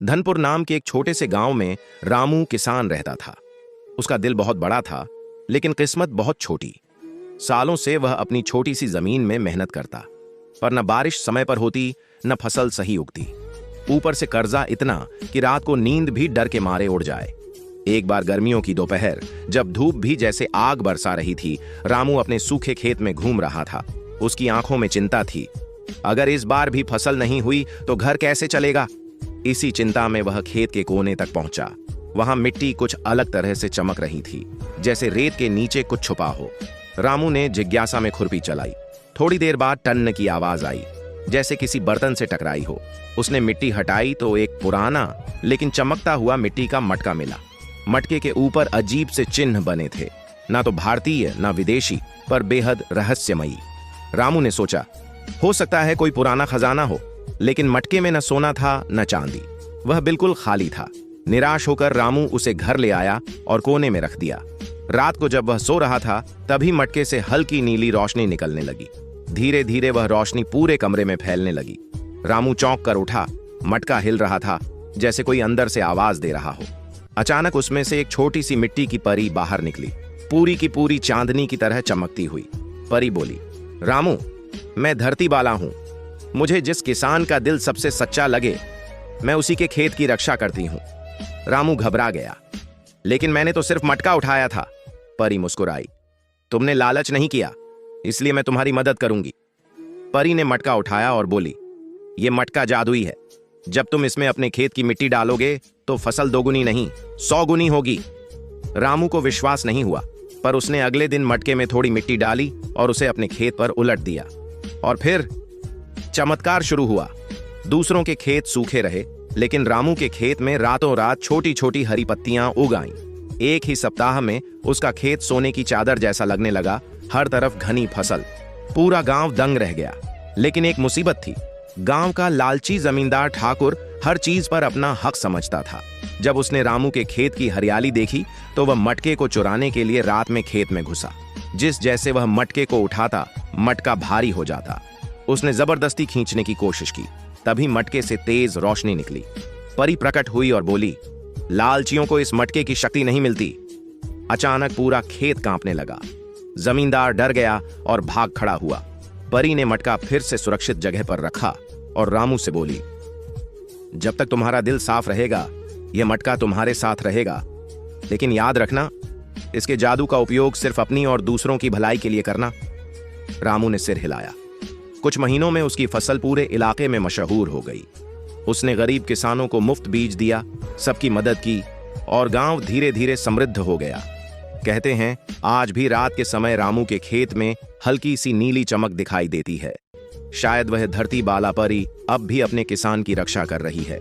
धनपुर नाम के एक छोटे से गांव में रामू किसान रहता था। उसका दिल बहुत बड़ा था, लेकिन किस्मत बहुत छोटी। सालों से वह अपनी छोटी सी जमीन में मेहनत करता, पर न बारिश समय पर होती, न फसल सही उगती। ऊपर से कर्जा इतना कि रात को नींद भी डर के मारे उड़ जाए। एक बार गर्मियों की दोपहर, जब धूप भी जैसे आग बरसा रही थी, रामू अपने सूखे खेत में घूम रहा था। उसकी आंखों में चिंता थी। अगर इस बार भी फसल नहीं हुई तो घर कैसे चलेगा? इसी चिंता में वह खेत के कोने तक पहुंचा। वहां मिट्टी कुछ अलग तरह से चमक रही थी, जैसे रेत के नीचे कुछ छुपा हो। रामू ने जिज्ञासा में खुरपी चलाई। थोड़ी देर बाद टन्न की आवाज आई, जैसे किसी बर्तन से टकराई हो। उसने मिट्टी हटाई तो एक पुराना लेकिन चमकता हुआ मिट्टी का मटका मिला। मटके के ऊपर अजीब से चिन्ह बने थे, ना तो भारतीय ना विदेशी, पर बेहद रहस्यमयी। रामू ने सोचा, हो सकता है कोई पुराना खजाना हो, लेकिन मटके में न सोना था न चांदी। वह बिल्कुल खाली था। निराश होकर रामू उसे घर ले आया और कोने में रख दिया। रात को जब वह सो रहा था, तभी मटके से हल्की नीली रोशनी निकलने लगी। धीरे धीरे वह रोशनी पूरे कमरे में फैलने लगी। रामू चौंक कर उठा। मटका हिल रहा था, जैसे कोई अंदर से आवाज दे रहा हो। अचानक उसमें से एक छोटी सी मिट्टी की परी बाहर निकली, पूरी की पूरी चांदनी की तरह चमकती हुई। परी बोली, रामू, मैं धरती बाला हूं। मुझे जिस किसान का दिल सबसे सच्चा लगे, मैं उसी के खेत की रक्षा करती हूं। रामू घबरा गया। लेकिन मैंने तो सिर्फ मटका उठाया था। परी मुस्कुराई। तुमने लालच नहीं किया, इसलिए मैं तुम्हारी मदद करूंगी। परी ने मटका उठाया और बोली, यह मटका जादुई है। जब तुम इसमें अपने खेत की मिट्टी डालोगे तो फसल 2 गुनी नहीं 100 गुनी होगी। रामू को विश्वास नहीं हुआ, पर उसने अगले दिन मटके में थोड़ी मिट्टी डाली और उसे अपने खेत पर उलट दिया। और फिर चमत्कार शुरू हुआ। दूसरों के खेत सूखे रहे, लेकिन रामू के खेत में रातों रात छोटी छोटी हरी पत्तियां उग आईं। एक ही सप्ताह में उसका खेत सोने की चादर जैसा लगने लगा। हर तरफ घनी फसल। पूरा गांव दंग रह गया। लेकिन एक मुसीबत थी। गांव का लालची जमींदार ठाकुर हर चीज पर अपना हक समझता था। जब उसने रामू के खेत की हरियाली देखी तो वह मटके को चुराने के लिए रात में खेत में घुसा। जिस जैसे वह मटके को उठाता, मटका भारी हो जाता। उसने जबरदस्ती खींचने की कोशिश की। तभी मटके से तेज रोशनी निकली। परी प्रकट हुई और बोली, लालचियों को इस मटके की शक्ति नहीं मिलती। अचानक पूरा खेत कांपने लगा। जमींदार डर गया और भाग खड़ा हुआ। परी ने मटका फिर से सुरक्षित जगह पर रखा और रामू से बोली, जब तक तुम्हारा दिल साफ रहेगा, यह मटका तुम्हारे साथ रहेगा। लेकिन याद रखना, इसके जादू का उपयोग सिर्फ अपनी और दूसरों की भलाई के लिए करना। रामू ने सिर हिलाया। कुछ महीनों में उसकी फसल पूरे इलाके में मशहूर हो गई। उसने गरीब किसानों को मुफ्त बीज दिया, सबकी मदद की और गांव धीरे धीरे समृद्ध हो गया। कहते हैं, आज भी रात के समय रामू के खेत में हल्की सी नीली चमक दिखाई देती है। शायद वह धरती बाला परी अब भी अपने किसान की रक्षा कर रही है।